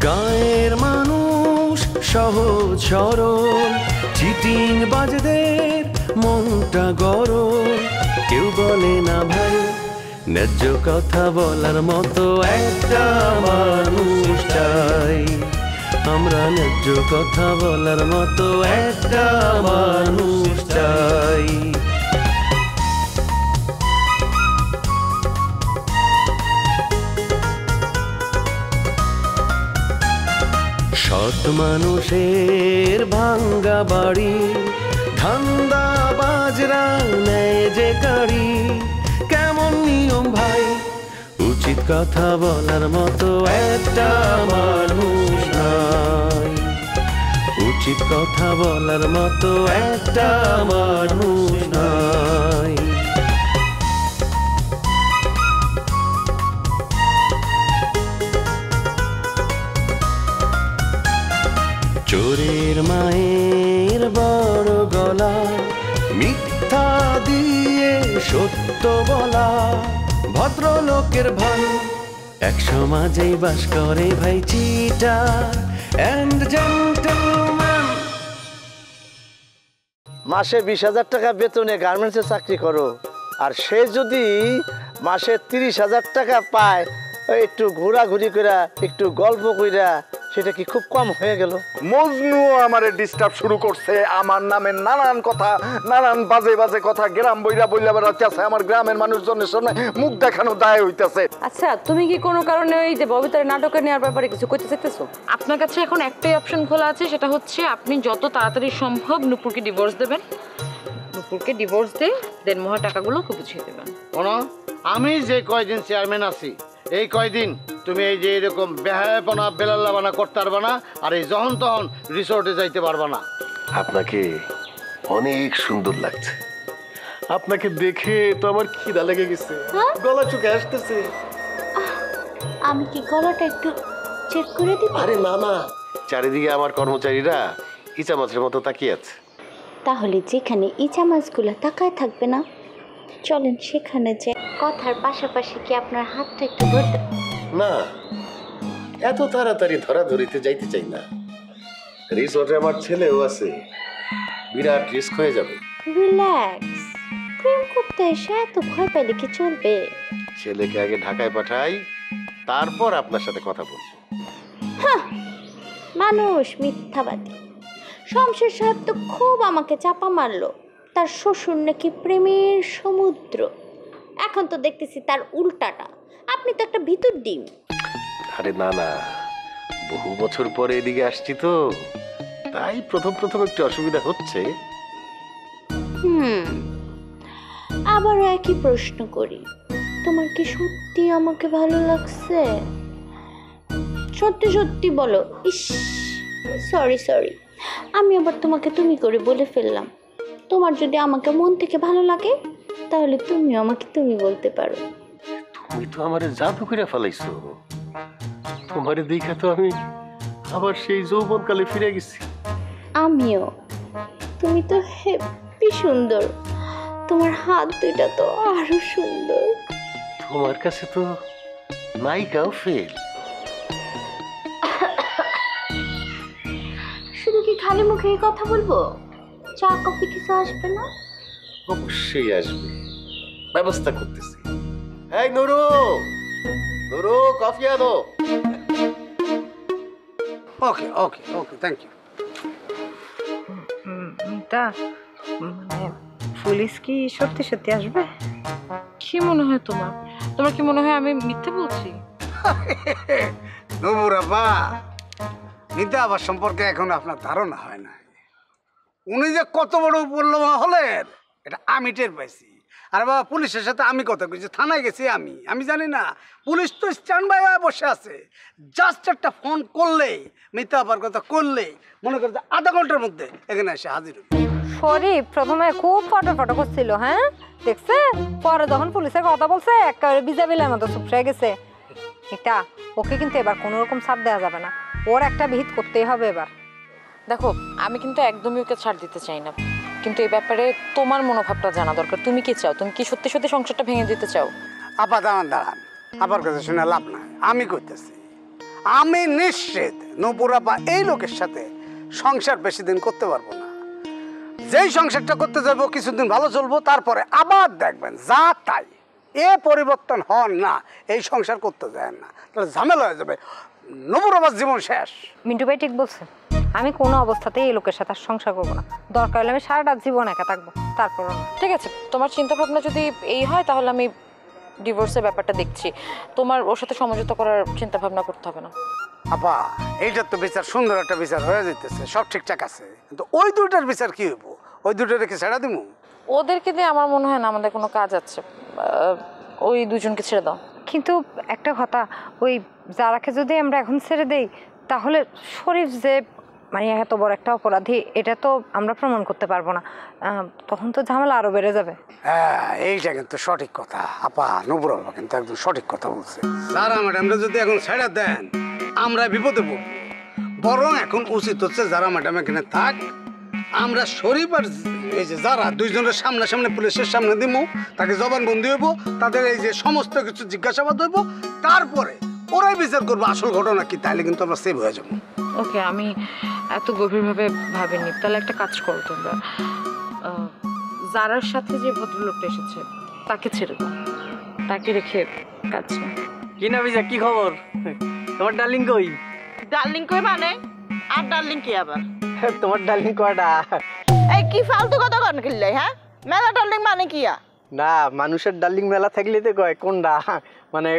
গায়ের মানুষ সহজ সরল, চিটিং বাজদের মনটা গরম। কেউ বলে না ভাই ন্যায্য কথা বলার মতো একটা মানুষ চাই। আমরা ন্যায্য কথা বলার মতো একটা মানুষ চাই। সৎ মানুষের ভাঙ্গা বাড়ি, ধান্দা বাজরা নেয় যে গাড়ি। কেমন নিয়ম ভাই, উচিত কথা বলার মতো একটা মানুষ নাই। উচিত কথা বলার মতো একটা মানুষ নাই। চোরের মায়ের বড় গলা, মিথ্যা দিয়ে সত্য বলা ভদ্রলোকের ভাই। এক সমাজেই বাস করে ভাই চিটার এন্ড জেন্টলম্যান। মাসে 20,000 টাকা বেতনে গার্মেন্টসে চাকরি করো, আর সে যদি মাসে 30,000 টাকা পায়, একটু ঘোরাঘুরি কইরা একটু গল্প কইরা, সেটা কি খুব কম হয়ে গেল? মজনু আমারে ডিস্টার্ব শুরু করছে। আমার নামে নানান কথা, নানান বাজে বাজে কথা গ্রাম বইরা বইলা বেড়াচ্ছে। আমার গ্রামের মানুষজনের সামনে মুখ দেখানো দায় হইতেছে। আচ্ছা, তুমি কি কোনো কারণে ওই যে ববিতার নাটকে নেওয়ার ব্যাপারে কিছু কইতে চাইতেছো? আপনার কাছে এখন একটাই অপশন খোলা আছে, সেটা হচ্ছে আপনি যত তাড়াতাড়ি সম্ভব নূপুরকে ডিভোর্স দেবেন। নূপুরকে ডিভোর্স দিয়ে দেনমোহর টাকাগুলো খুব বুঝিয়ে দেবেন। শোনো, আমি যে কয়দিন চেয়ারম্যান আছি, এই কয়দিন তুমি এই যে এরকম বেহায়াপনা বেলাল্লাবানা করতে পারবা না, আর এই যখন তখন রিসোর্টে যাইতে পারবা না। আপনাকে অনেক সুন্দর লাগছে। আপনাকে দেখে তো আমার খিদা লেগে গেছে, গলা চুকে আসতেছে। আমি কি গলাটা একটু চেক করে দিব? আরে না না, চারিদিকে আমার কর্মচারীরা ইচা মাছের মতো তাকিয়ে আছে। তাহলে যেখানে ইচা মাছগুলো তাকায় থাকবে না, চলেন সেখানে যে। কথার পাশাপাশি কি আপনার হাতটা একটু ধরতে? না, এত তাড়াতাড়ি ধরাধরিতে যাইতে চাই না। রিসোর্টে আমার ছেলেও আছে, বিরাট রিস্ক হয়ে যাবে। রিল্যাক্স, প্রেম করতে এসে এত ভয় পেলে কি চলবে? ছেলেকে আগে ঢাকায় পাঠাই, তারপর আপনার সাথে কথা বলবো। মানুষ মিথ্যাবাদী। শমশের সাহেব তো খুব আমাকে চাপা মারলো, তার শ্বশুর নাকি প্রেমের সমুদ্র। এখন তো দেখতেছি তার উল্টাটা। আপনি তো একটা ভিতর ডিম। আরে না না, বহু বছর পরে এদিকে আসছি তো, তাই প্রথম প্রথম একটু অসুবিধা হচ্ছে। আবারও একই প্রশ্ন করি, তোমার কি সত্যি আমাকে ভালো লাগছে? সত্যি সত্যি বলো। ইস, সরি, আমি আবার তোমাকে তুমি করে বলে ফেললাম। তোমার যদি আমাকে মন থেকে ভালো লাগে, তাহলে তুমিও আমাকে তুমি বলতে পারো। তুমি তো আমারে জাদু করে ফেলাইছো। তোমারে দেখা তো আমি আবার সেই যৌবনকালে ফিরে গেছি। আমিও। তুমি তো হেব্বি সুন্দর, তোমার হাত দুইটা তো আরো সুন্দর। তোমার কাছে তো নায়িকাও ফেল। শুধু কি খালি মুখে কথা বলবো? চা কফি কিছু আসবে না? অবশ্যই আসবে, ব্যবস্থা করতেছি। এই নুরু, নুরু, কফি আনো। ওকে ওকে ওকে, থ্যাংক ইউ। তা মানে পুলিশ কি সত্যি সত্যি আসবে? কি মনে হয় তোমার? তোমার কি মনে হয় আমি মিথ্যে বলছি? নবুরাবা, মিথ্যা আবার সম্পর্কে এখন আপনার ধারণা হয় না। উনি যে কত বড় উপলব্ধ হলেন, এটা আমি টের পাইছি। আর বাবা, পুলিশের সাথে আমি কথা কইছি, থানায় গেছি আমি জানি না। পুলিশ তো স্ট্যান্ড বাই হয়ে বসে আছে। জাস্ট একটা ফোন করলেই, মিথ্যা আবার কথা করলেই, মনে করতে আধা ঘন্টার মধ্যে এখানে এসে হাজির হবে। শরীফ প্রথমে খুব ফটো করছিল, হ্যাঁ দেখছে, পরে যখন পুলিশের কথা বলছে একেবারে বিজাবিলার মতো চুপ হয়ে গেছে। এটা ওকে কিন্তু এবার কোনো রকম ছাড় দেওয়া যাবে না, ওর একটা বিহিত করতেই হবে এবার। দেখো, আমি কিন্তু একদমই ওকে ছাড় দিতে চাই না, কিন্তু এই ব্যাপারে তোমার মনোভাবটা জানা দরকার। তুমি কি চাও? তুমি কি সত্যি সত্যি সংসারটা ভেঙে দিতে চাও? আপা দাঁড়ান, আবার কথা শুনে লাভ নাই। আমি করতেছি, আমি নিশ্চিত নূপুরাপা এই লোকের সাথে সংসার বেশি দিন করতে পারবো না। যেই সংসারটা করতে যাবো কিছুদিন ভালো চলবো, তারপরে আবার দেখবেন যা তাই, এ পরিবর্তন হন না, এই সংসার করতে যায় না, তাহলে ঝামেলা হয়ে যাবে, নূপুরাপার জীবন শেষ। মিন্টু ভাই ঠিক বলছে, আমি কোনো অবস্থাতেই এই লোকের সাথে আর সংসার করবো না। দরকার হলে আমি সারাটা জীবন একা থাকবো, তারপর ঠিক আছে, তোমার চিন্তা ভাবনা যদি এই হয় তাহলে আমি ডিভোর্সের ব্যাপারটা দেখছি। তোমার ওর সাথে সমঝোতা করার চিন্তা ভাবনা করতে হবে না। আপা এইটার তো বিচার সুন্দর একটা বিচার হয়ে যেতেছে, সব ঠিকঠাক আছে, কিন্তু ওই দুইটার বিচার কি হইব? ওই দুটো রেখে ছেড়া দিব? ওদেরকে দিয়ে আমার মনে হয় না আমাদের কোনো কাজ আছে, ওই দুজনকে ছেড়ে দাও। কিন্তু একটা কথা, ওই যারাকে যদি আমরা এখন ছেড়ে দেই তাহলে শরীফ যে মানে এত বড় একটা অপরাধী এটা তো আমরা প্রমাণ করতে পারবো না, তখন তো ঝামেলা আরো বেড়ে যাবে। হ্যাঁ এইটা কিন্তু সঠিক কথা আপা, নূপুরাপা কিন্তু একদম সঠিক কথা বলছে। যারা ম্যাডামরা যদি এখন ছেড়ে দেন আমরা বিপদে পড়ব, বরং এখন উচিত হচ্ছে যারা ম্যাডাম এখানে থাক, আমরা শরীফ আর এই যে যারা দুইজনের সামনাসামনি পুলিশের সামনে দিব, তাকে জবানবন্দি হইব, তাদের এই যে সমস্ত কিছু জিজ্ঞাসাবাদ হইব, তারপরে ওরাই বিচার করবো আসল ঘটনা কি, তাহলে কিন্তু আমরা সেভ হয়ে যাবো। ওকে, আমি এত গভীরভাবে ভাবিনি। তাহলে একটা কাজ করো তোমরা, যারার সাথে যে ভদ্রলোকটা এসেছে তাকে ছেড়ে দাও, তাকে রেখে কাজ না। কি না বিজা, কি খবর? তোমার ডার্লিং কই? ডার্লিং কই মানে? আর ডার্লিং কি আবার? তোমার ডার্লিং কয়টা? এই কি ফালতু কথা কন কিল্লাই, হ্যাঁ? মেলা ডার্লিং মানে কি? না, মানুষের ডার্লিং মেলা থাকলে তো কয় কোনটা, মানে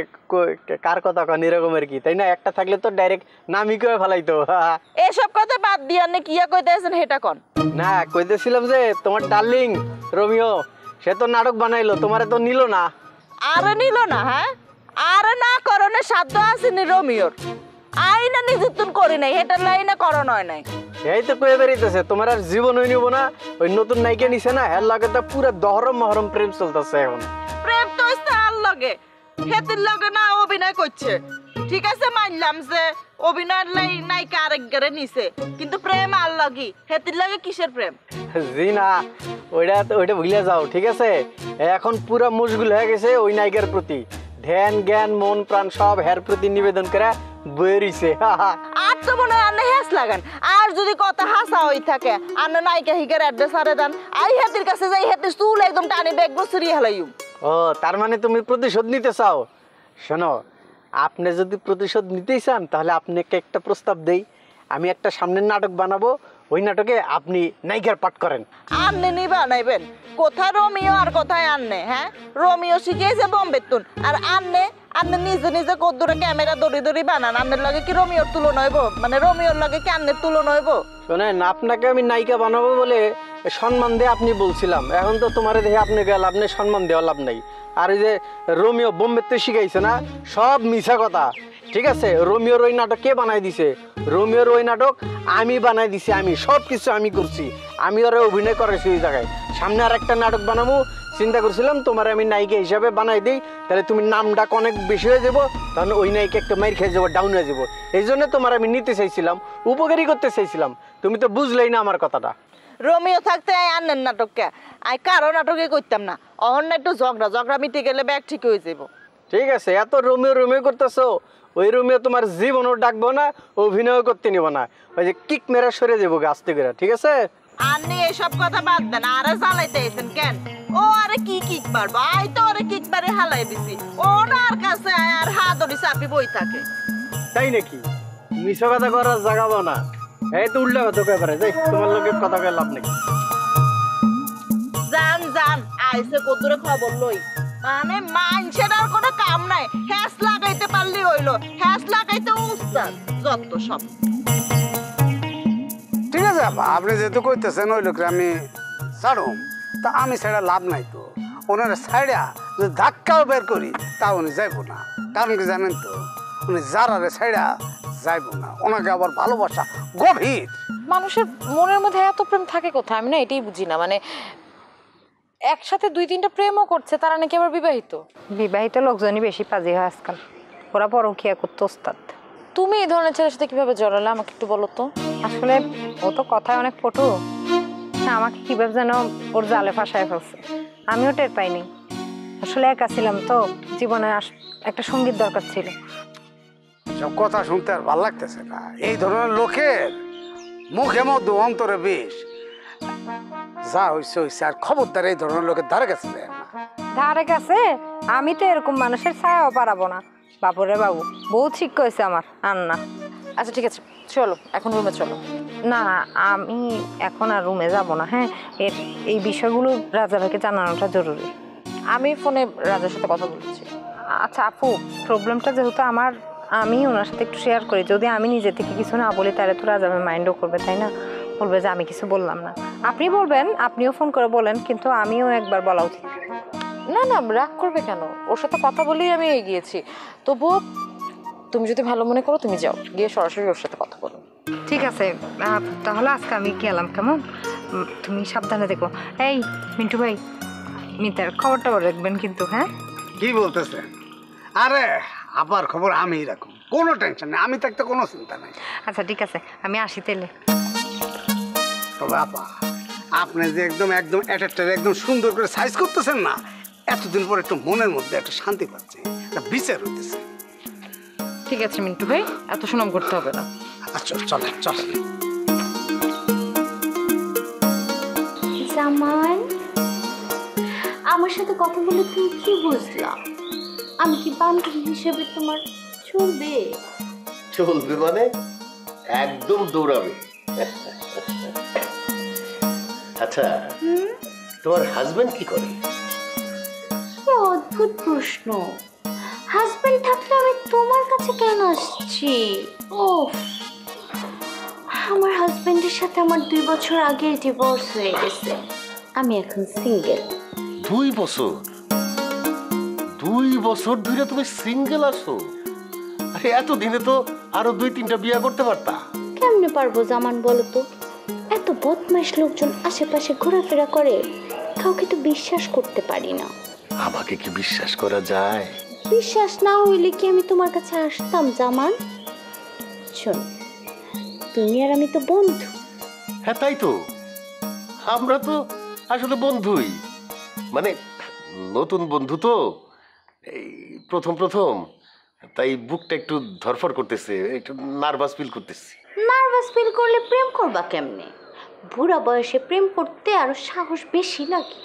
কার কথা কন এরকমের কি, তাই না? একটা থাকলে তো ডাইরেক্ট নামই কয়ে ফেলাইতো। এসব কথা বাদ দিয়ে আপনি কিয়া কইতেছেন সেটা কন। না, কইতেছিলাম যে তোমার ডার্লিং রোমিও সে তো নাটক বানাইলো, তোমারে তো নিল না। আরে নিল না? হ্যাঁ, আরে না করণে সাধ্য আসেনি রোমিওর, আইনা নিযুক্ত করি নাই, এটা লাইনে করণ হয় নাই। এই তো কয়ে বেরিয়েছে তোমার আর জীবন হয়ে নিব না, ওই নতুন নায়িকা নিছে না, এর লাগে তো পুরো দহরম মহরম প্রেম চলতেছে এখন। প্রেম তো হইছে আর লগে, হেতির লগে না অভিনয় করছে, ঠিক আছে মানলাম যে অভিনয়ের নায়িকা আরেকগারে নিছে, কিন্তু প্রেম আর লাগি, হেতির লগে কিসের প্রেম? জি না, ওইটা ভুলে যাও, ঠিক আছে? এখন পুরো মশগুল হয়ে গেছে ওই নায়িকার প্রতি, ধ্যান জ্ঞান মন প্রাণ সব হের প্রতি নিবেদন করে বইরিছে। আর তো মনে হয় আন্নে হেস লাগান, আর যদি কথা হাসা হই থাকে আন্নে নায়িকা হিগার অ্যাড্রেস আরে দেন, আই হেতির কাছে যাই হেতির চুল একদম টানি ব্যাগ বসরি হেলাইম। ও তার মানে তুমি প্রতিশোধ নিতে চাও? শোনো, আপনি যদি প্রতিশোধ নিতেই চান তাহলে আপনাকে একটা প্রস্তাব দেই, আমি একটা সামনের নাটক বানাবো, ওই নাটকে আপনি নায়িকার পাঠ করেন। আন্নে নি বানাইবেন? কোথায় রোমিও আর কোথায় আন্নে? হ্যাঁ, রোমিও শিখিয়েছে বোম্বের তুন, আর আন্নে নিজে নিজে কদ্দুরে ক্যামেরা দড়ি দড়ি বানান, আন্নের লগে কি রোমিওর তুলনা হইব? মানে রোমিওর লগে কি আন্নের তুলনা হইব? শোনেন, আপনাকে আমি নায়িকা বানাবো বলে সম্মান দিয়ে আপনি বলছিলাম, এখন তো তোমার দেখে আপনি গেল, আপনি সম্মান দেওয়া লাভ নাই। আর ওই যে রোমিও বোম্বেতে শিখাইছে না, সব মিছা কথা, ঠিক আছে? রোমিওর ওই নাটক কে বানাই দিছে? রোমিওর ওই নাটক আমি বানাই দিছি, আমি সব কিছু আমি করছি, আমি ওরা অভিনয় করেছি ওই জায়গায়। সামনে আর একটা নাটক বানাবো চিন্তা করছিলাম, তোমার আমি নায়িকা হিসাবে বানাই দিই, তাহলে তুমি নামটা অনেক বেশি হয়ে যাবো, তাহলে ওই নায়িকা একটা মাইর খেয়ে যাবো, ডাউন হয়ে যাবো। এই জন্য তোমার আমি নিতে চাইছিলাম, উপকারী করতে চাইছিলাম, তুমি তো বুঝলেই না আমার কথাটা। রোমিও থাকতে আই আন্নের নাটককে আই কারো নাটকে করতাম না, অহন্য একটু ঝগড়া মিটে গেলে ব্যাগ ঠিক হয়ে যাব। ঠিক আছে, এত রোমিও করতেছো, ওই রোমিও তোমার জীবনও ডাকবো না, অভিনয় করতে নিব না, ওই যে কিক মেরা সরে যাবো আস্তে করে, ঠিক আছে? আপনি এসব কথা বাদ দেন, আরে জ্বালাইতে আইছেন কেন? ও আরে কি কিক মারবো, আই তো আরে কিক মারে হালাই দিছি, ওনার কাছে আর হাত ধরি চাপি বই থাকে। তাই নাকি? মিছা কথা করার জাগাবো না, এই তো উল্টা কথা কয়ে পারে, যাই তোমার লোকের কথা কয়ে লাভ নেই। জান আইসে কতরে খবর লই, মানে মানুষের আর কোনো কাম নাই, হ্যাস লাগাইতে পারলি হইলো, হ্যাস লাগাইতে উস্তাদ যত সব। ঠিক আছে আপা, আপনি যেহেতু কইতেছেন ওই লোকরে আমি ছাড়ুম, তা আমি ছাড়া লাভ নাই তো, ওনারা ছাড়া যদি ধাক্কাও বের করি তা উনি যাইব না, কারণ কি জানেন তো, উনি যারারে ছাড়া যাইব না, ওনাকে আবার ভালোবাসা গভীর। মানুষের মনের মধ্যে এত প্রেম থাকে কোথায়, আমি না এটাই বুঝি না। মানে একসাথে 2-3টা প্রেমও করছে, তারা নাকি আবার বিবাহিত। বিবাহিত লোকজনই বেশি পাজি হয় আজকাল, ওরা পরকীয়া করতে ওস্তাদ। তুমি এই ধরনের ছেলের সাথে কিভাবে জড়ালে আমাকে একটু বলো তো। আসলে ও তো কথায় অনেক পটু, আমাকে কিভাবে যেন ওর জালে ফাঁসায় ফেলছে, আমিও টের পাইনি। আসলে একা ছিলাম তো, জীবনে একটা সঙ্গীত দরকার ছিল। সব কথা শুনতে আর ভালো লাগতেছে না। এই ধরনের লোকের মুখে মধ্যে অন্তরে বেশ। যা হইছে হইছে, আর খবরদার এই ধরনের লোকের ধারে কাছে যায় না। ধারে কাছে আমি তো এরকম মানুষের ছায়াও পারাবো না। বাপুরে বাবু বহুত ঠিক কইছে আমার আন্না। আচ্ছা ঠিক আছে, চলো এখন রুমে চলো। না না, আমি এখন আর রুমে যাব না। হ্যাঁ, এই বিষয়গুলো রাজা ভাইকে জানানোটা জরুরি। আমি ফোনে রাজার সাথে কথা বলেছি। আচ্ছা আপু, প্রবলেমটা যেহেতু আমার, আমি ওনার সাথে একটু শেয়ার করি। যদি আমি নিজে থেকে কিছু না বলি তাহলে তো রাজা ভাই মাইন্ডও করবে, তাই না? বলবে যে আমি কিছু বললাম না। আপনি বলবেন, আপনিও ফোন করে বলেন, কিন্তু আমিও একবার বলা উচিত। না না, রাগ করবে কেন? ওর সাথে কথা বলেই আমি এগিয়েছি। তবুও তুমি যদি ভালো মনে করো তুমি যাও, গিয়ে সরাসরি ওর সাথে কথা বলো। ঠিক আছে, তাহলে আজকে আমি গেলাম, কেমন? তুমি সাবধানে দেখো। এই মিন্টু ভাই, মিতার খবরটা রাখবেন কিন্তু। হ্যাঁ, কি বলতেছেন? আরে আবার খবর আমি রাখুন, কোনো টেনশন নেই, আমি থাকতে কোনো চিন্তা নাই। আচ্ছা ঠিক আছে, আমি আসি তাহলে। তবে আপা, আপনি যে একদম একদম একদম সুন্দর করে সাইজ করতেছেন না, এতদিন পর একটু মনের মধ্যে একটা শান্তি পাচ্ছে, একটা বিচার হইতেছে। ঠিক আছে মিন্টু ভাই, এত সুনাম করতে হবে না। আচ্ছা চল চল। জামাই, আমার সাথে কথা বলে তুমি কি বুঝলা? আমি কি বান্ধবী হিসেবে তোমার চলবে? চলবে মানে একদম দৌড়াবে। আচ্ছা, তোমার হাজবেন্ড কি করে? কি অদ্ভুত প্রশ্ন। হাজবেন্ড থাকলে আমি তোমার কাছে কেন আসছি? ওফ, আমার হাজবেন্ডের সাথে আমার 2 বছর আগে ডিভোর্স হয়ে গেছে। আমি এখন সিঙ্গেল। 2 বছর? 2 বছর ধরে তুমি সিঙ্গেল আছো? আরে এতদিনে তো আরো 2-3টা বিয়ে করতে পারতা। কেমনে পারবো জামান, বলো তো? এত বদমাইশ লোকজন আশেপাশে ঘোরাফেরা করে, কাউকে তো বিশ্বাস করতে পারি না। আমাকে কি বিশ্বাস করা যায়? বিশ্বাস না হইলে কি আমি তোমার কাছে আসতাম জামান? শোন, তুমি আর আমি তো বন্ধু। হ্যাঁ তাই তো, আমরা তো আসলে বন্ধুই, মানে নতুন বন্ধু তো, এই প্রথম প্রথম, তাই বুকটা একটু ধরফর করতেছে, একটু নার্ভাস ফিল করতেছি। নার্ভাস ফিল করলে প্রেম করবা কেমনে? বুড়া বয়সে প্রেম করতে আরো সাহস বেশি লাগে।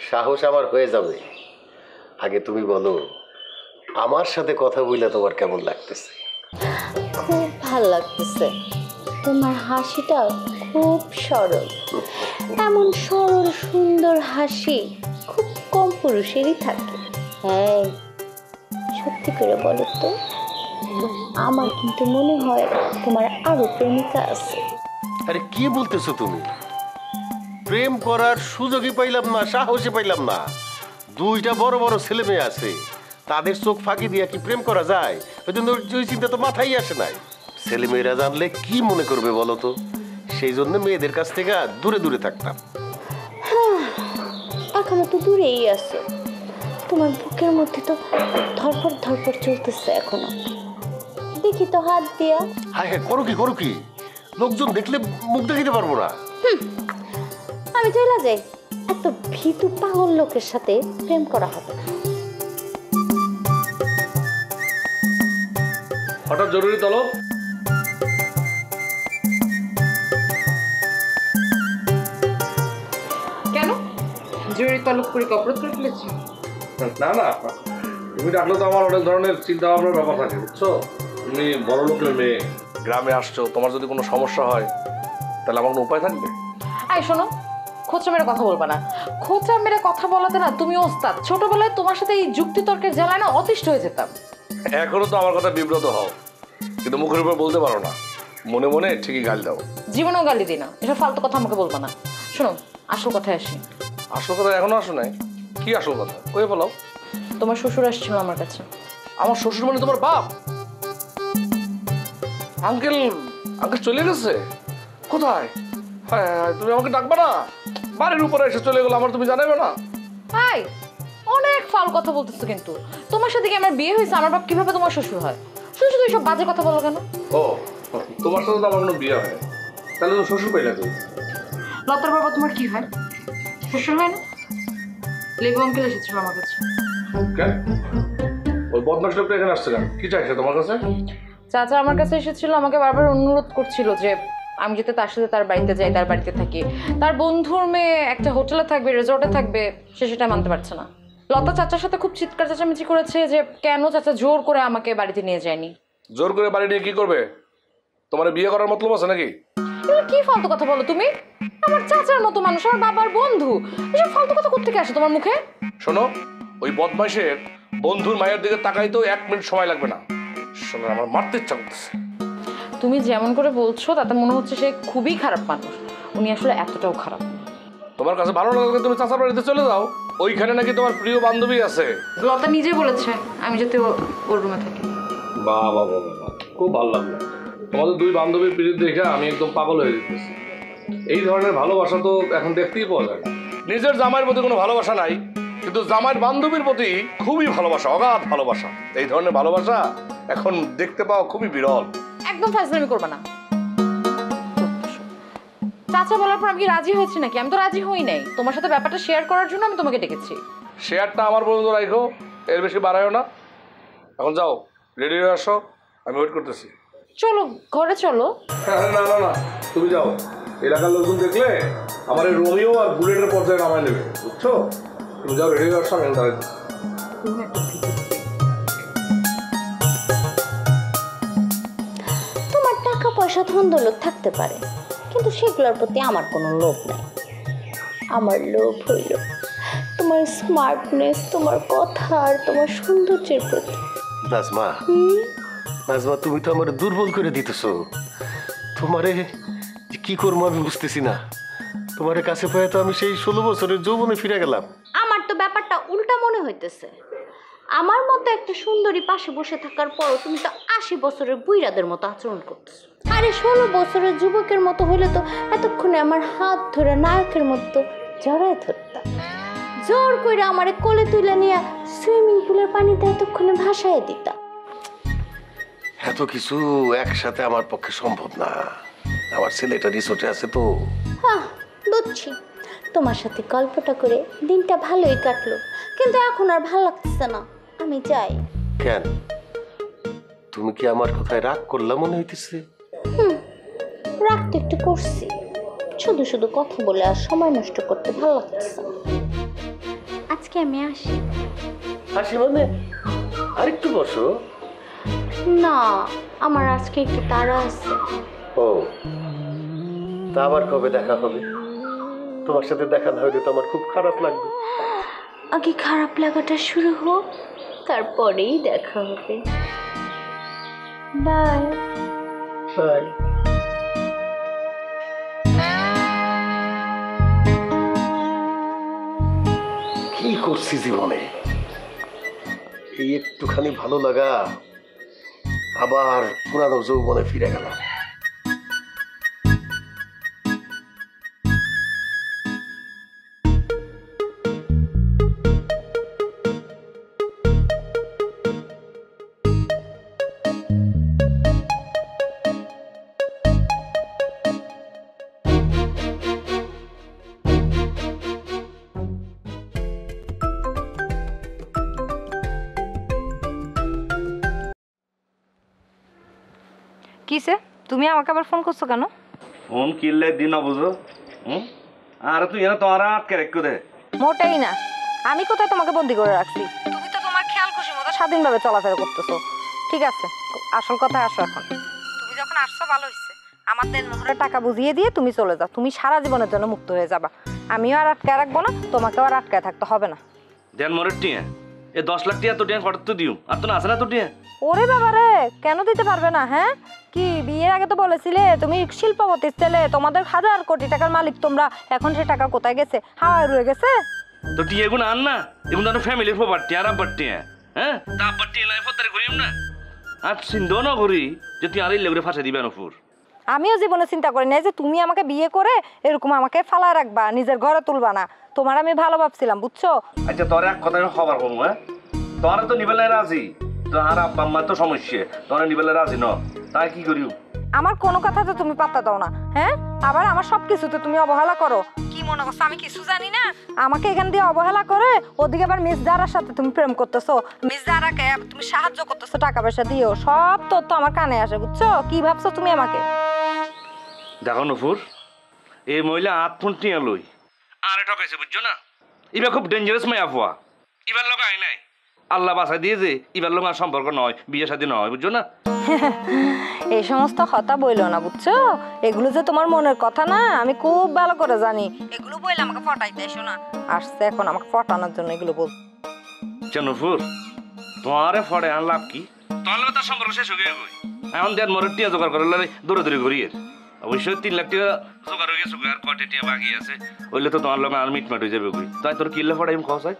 সাহস আমার হয়ে যাবে, আগে তুমি বলো আমার সাথে কথা বললে তোমার কেমন লাগতেছে? খুব ভাল লাগতেছে। তোমার হাসিটা খুব সরল। এমন সরল সুন্দর হাসি খুব কম পুরুষেরই থাকে। হ্যাঁ, সত্যি করে বলো তো, আমার কিন্তু মনে হয় তোমার আরো প্রেমিকা আছে। আরে কি বলতেছো তুমি? প্রেম করার সুযোগই পাইলাম না, সাহসই পাইলাম না। 2টা বড় বড় ছেলে মেয়ে আছে, তাদের চোখ ফাঁকি দিয়ে কি প্রেম করা যায়? ওই জন্য ওই চিন্তা তো মাথায় আসে নাই। ছেলে মেয়েরা জানলে কি মনে করবে বলো তো? সেই জন্য মেয়েদের কাছ থেকে দূরে দূরে থাকতাম। এখনো তো দূরেই আছো, তোমার বুকের মধ্যে তো ধরপড় ধরপড় চলতেছে এখনো। দেখি তো হাত দিয়া। হ্যাঁ হ্যাঁ, করো কি, লোকজন দেখলে মুখ দেখাতে পারবো না। আমি চলে যাই, এত ভীতু পাগল লোকের সাথে প্রেম করা হবে না। হঠাৎ জরুরি তলব? কেন জরুরি তলব করে অপরাধ করে ফেলেছি? না না, তুমি ডাকলে তো আমার অনেক ধরনের চিন্তা ভাবনার ব্যাপার থাকে, বুঝছো? তুমি বড় লোকের মেয়ে, গ্রামে আসছো, তোমার যদি কোনো সমস্যা হয় তাহলে আমার কোনো উপায় থাকবে? আই শোনো, খোঁচা মেরে কথা বলবা না। খোঁচা মেরে কথা বলাতে না তুমি ওস্তাদ। ছোটবেলায় তোমার সাথে এই যুক্তি তর্কের জ্বালায় না অতিষ্ঠ হয়ে যেতাম। এখনো তো আমার কথা বিব্রত হও, কিন্তু মুখের উপর বলতে পারো না, মনে মনে ঠিকই গাল দাও। জীবনেও গালি দিই না, এসব ফালতু কথা আমাকে বলবা না। শোনো, আসল কথায় আসি। আসল কথা এখনো আসো নাই? কি আসল কথা কয়ে বলো। তোমার শ্বশুর আসছিল আমার কাছে। আমার শ্বশুর মানে তোমার বাপ? আঙ্কেল চলে গেছে? কোথায়? হ্যাঁ, তুমি আমাকে ডাকবা না? বাড়ির উপরে এসে চলে গেলো, আমার তুমি জানাবে না? হাই, অনেক ফাল কথা বলতেছো কিন্তু। তোমার সাথে কি আমার বিয়ে হয়েছে? আমার বাপ কিভাবে তোমার শ্বশুর হয়? শুধু শুধু এইসব বাজে কথা বলো কেন? ও, তোমার সাথে তো আমার কোনো বিয়ে হয়, তাহলে তো শ্বশুর পাইলে তুমি। লতার বাবা তোমার কি হয়? শ্বশুর হয় না? লেবু আঙ্কেল এসেছিল আমার কাছে। কেন? ওর বদমাশ লোকটা এখানে আসছে কেন? কি চাইছে তোমার কাছে? চাচা আমার কাছে এসেছিল, আমাকে বারবার অনুরোধ করছিল যে আমি যাতে তার সাথে তার বাড়িতে যাই, তার বাড়িতে থাকি। তার বন্ধুর মেয়ে একটা হোটেলে থাকবে, রিসর্টে থাকবে, সে সেটা মানতে পারছে না। লতা চাচার সাথে খুব চিৎকার চেঁচামেচি করেছে যে কেন চাচা জোর করে আমাকে বাড়িতে নিয়ে যায়নি। জোর করে বাড়ি নিয়ে কি করবে? তোমার বিয়ে করার মতলব আছে নাকি? এগুলো কি ফালতু কথা বলো তুমি? আমার চাচার মতো মানুষ, আমার বাবার বন্ধু, এসব ফালতু কথা কোত্থেকে আসে তোমার মুখে? শোনো, ওই বদমাইশের বন্ধুর মায়ের দিকে তাকাই তো 1 মিনিট সময় লাগবে না। শোনো, আমার মারতে ইচ্ছা করতেছে। তুমি যেমন করে বলছো তাতে মনে হচ্ছে সে খুবই খারাপ মানুষ। উনি আসলে এতটাও খারাপ। তোমার কাছে ভালো লাগলে তুমি চাচার বাড়িতে চলে যাও, ওইখানে নাকি তোমার প্রিয় বান্ধবী আছে। লতা নিজে বলেছে আমি যাতে ওর রুমে থাকি। বাহ বাহ বাহ, খুব ভালো লাগলো। তোমাদের 2 বান্ধবীর প্রীতি দেখে আমি একদম পাগল হয়ে যেতেছি। এই ধরনের ভালোবাসা তো এখন দেখতেই পাওয়া যায় না। নিজের জামাইয়ের প্রতি কোনো ভালোবাসা নাই, কিন্তু জামাইয়ের বান্ধবীর প্রতি খুবই ভালোবাসা, অগাধ ভালোবাসা। এই ধরনের ভালোবাসা এখন দেখতে পাওয়া খুবই বিরল। একদম ফাজলামি করবে না। চাচা বলার পর আমি কি রাজি হয়েছি নাকি? আমি তো রাজি হই নাই। তোমার সাথে ব্যাপারটা শেয়ার করার জন্য আমি তোমাকে ডেকেছি। শেয়ারটা আমার পর্যন্ত রাখো, এর বেশি বাড়ায়ও না। এখন যাও, রেডি হয়ে আসো, আমি ওয়েট করতেছি। চলো ঘরে চলো। না না না, তুমি যাও। এলাকার লোকজন দেখলে আমার এই রোমিও আর বুলেটের পর্যায়ে নামায় নেবে, বুঝছো? তুমি যাও, রেডি হয়ে আসো, আমি দাঁড়াই। তোমার টাকা পয়সা ধন দৌলত থাকতে পারে, কিন্তু সেগুলোর প্রতি আমার কোনো লোভ নাই। আমার লোভ হইল তোমার স্মার্টনেস, তোমার কথা আর তোমার সৌন্দর্যের প্রতি। নাজমা, নাজমা, তুমি তো আমার দুর্বল করে দিতেছো। তোমারে কি করবো আমি বুঝতেছি না। তোমার কাছে পেয়ে তো আমি সেই 16 বছরের যৌবনে ফিরে গেলাম। আমার তো ব্যাপারটা উল্টা মনে হইতেছে। আমার মতো একটা সুন্দরী পাশে বসে থাকার পরও তুমি তো 80 বছরের বুইরাদের মতো আচরণ করতেছো। আরে 16 বছরের যুবকের মতো হইলে তো এতক্ষণে আমার হাত ধরে নায়কের মতো জড়ায় ধরতাম, জোর করে আমারে কোলে তুলে নিয়ে সুইমিং পুলের পানিতে এতক্ষণে ভাসায় দিতাম। এত কিছু একসাথে আমার পক্ষে সম্ভব না। আমার ছেলেটা রিসোর্টে আছে তো। হ্যাঁ বুঝছি, তোমার সাথে গল্পটা করে দিনটা ভালোই কাটলো, কিন্তু এখন আর ভালো লাগতেছে না। আমি যাই। কেন? তুমি কি আমার কথায় রাগ করলা মনে হইতেছে? রাগ তো একটু করছি, শুধু শুধু কথা বলে আর সময় নষ্ট করতে ভালো লাগতেছে না। আজকে আমি আসি। হাসি মানে? আরেকটু বসো। না, আমার আজকে একটু তাড়া আছে। ও, তা আবার কবে দেখা হবে? তোমার সাথে দেখা না হলে তো আমার খুব খারাপ লাগবে। আগে খারাপ লাগাটা শুরু হোক, তারপরেই দেখা হবে। Bye bye. কি করছি জীবনে? এই একটুখানি ভালো লাগা, আবার পুরানো যৌবনে ফিরে গেলাম। কিসে তুমি আমাকে আবার ফোন করছো কেন? ফোন কিনলে দিন না বুঝো। আর তুই এনে তোমার আটকে রেখে দে। মোটেই না, আমি কোথায় তোমাকে বন্দি করে রাখছি? তুমি তো তোমার খেয়াল খুশি মতো স্বাধীনভাবে চলাফেরা করতেছো। ঠিক আছে, আসল কথায় আসো। এখন তুমি যখন আসছো ভালো হয়েছে, আমাদের মোহরের টাকা বুঝিয়ে দিয়ে তুমি চলে যাও। তুমি সারা জীবনের জন্য মুক্ত হয়ে যাবা। আমিও আর আটকায় রাখবো না, তোমাকেও আর আটকায় থাকতে হবে না। দেন মোরের টিয়া এই 10 লাখ টিয়া তো টিয়া ফটো তো দিও, আর তো না আছে না তো টিয়া। ওরে বাবা রে, কেন দিতে পারবে না? হ্যাঁ, কি বিয়ের আগে তো বলেছিলে তুমি শিল্পপতির ছেলে, তোমাদের 1000 কোটি টাকার মালিক তোমরা। এখন সে টাকা কোথায় গেছে? হাওয়ায় রয়ে গেছে। তো টিয়া এগুলো আন না, এগুলো তো ফ্যামিলির প্রপার্টি আর আব্বার টিয়া। হ্যাঁ, তা আব্বার টিয়া লাই ফতারে করিম না। আর চিন্তাও না করি যে তুই আরই লেগরে ফাঁসে দিবেন ওপর। আমিও জীবনে চিন্তা করি নাই যে তুমি আমাকে বিয়ে করে এরকম আমাকে ফালা রাখবা, নিজের ঘরে তুলবা না। তোমার আমি ভালো ভাবছিলাম, বুঝছো? আচ্ছা তোর এক কথা খবর কম। হ্যাঁ, তোরা তো নিবেলে রাজি, তো আর আব্বা আম্মার তো সমস্যা, তোরা নিবেলে রাজি ন, তাই কি করিও? আমার কোনো কথাতে তুমি পাত্তা দাও না। হ্যাঁ, আবার আমার সব কিছুতে তুমি অবহেলা করো। কি মনে করছো আমি কিছু জানি না? আমাকে এখান দিয়ে অবহেলা করে ওদিকে আবার মিস জারার সাথে তুমি প্রেম করতেছো, মিস জারাকে তুমি সাহায্য করতেছো টাকা পয়সা দিও, সব তথ্য আমার কানে আসে, বুঝছো? কি ভাবছো তুমি আমাকে? দেখো নুপুর, এই মহিলা আত্মন টিয়া লই আর এটা পেয়েছে, বুঝছো না? এবার খুব ডেঞ্জারাস মায়া ফুয়া, এবার লোক আয় নাই, আল্লাহ বাসায় দিয়ে যে এবার লোক আর সম্পর্ক নয়, বিয়ে শাদী নয়, বুঝছো না? এই সমস্ত কথা বইলো না, বুঝছো? এগুলো যে তোমার মনের কথা না, আমি খুব ভালো করে জানি। এগুলো বইলে আমাকে ফটাইতে এসো না। আসছে এখন আমাকে ফটানোর জন্য এগুলো বল। নুপুর, তোমারে ফটে আর লাভ কি? তোমার লোক তার সম্পর্ক শেষ হয়ে গেছে, এখন দেন মরে টিয়া জোগাড় করে দৌড়ে দৌড়ে ঘুরিয়ে। অবশ্যই 3 লাখ টাকা জোগাড় হয়ে গেছে, আর কয়টা টিয়া বাকি আছে, ওইলে তো তোমার লোক আর মিটমাট হয়ে যাবে। তাই তোর কিল্লে ফটাই খাওয়া চাই।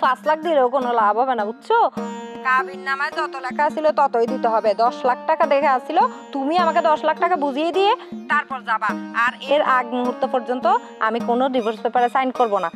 5 লাখ দিলেও কোনো লাভ হবে না, বুঝছো? কাবিন নামায় যত লেখা ছিল ততই দিতে হবে। 10 লাখ টাকা দেখে আসছিল, তুমি আমাকে 10 লাখ টাকা বুঝিয়ে দিয়ে তারপর যাবা। আর এর আগ মুহূর্ত পর্যন্ত আমি কোনো ডিভোর্স পেপারে সাইন করব না।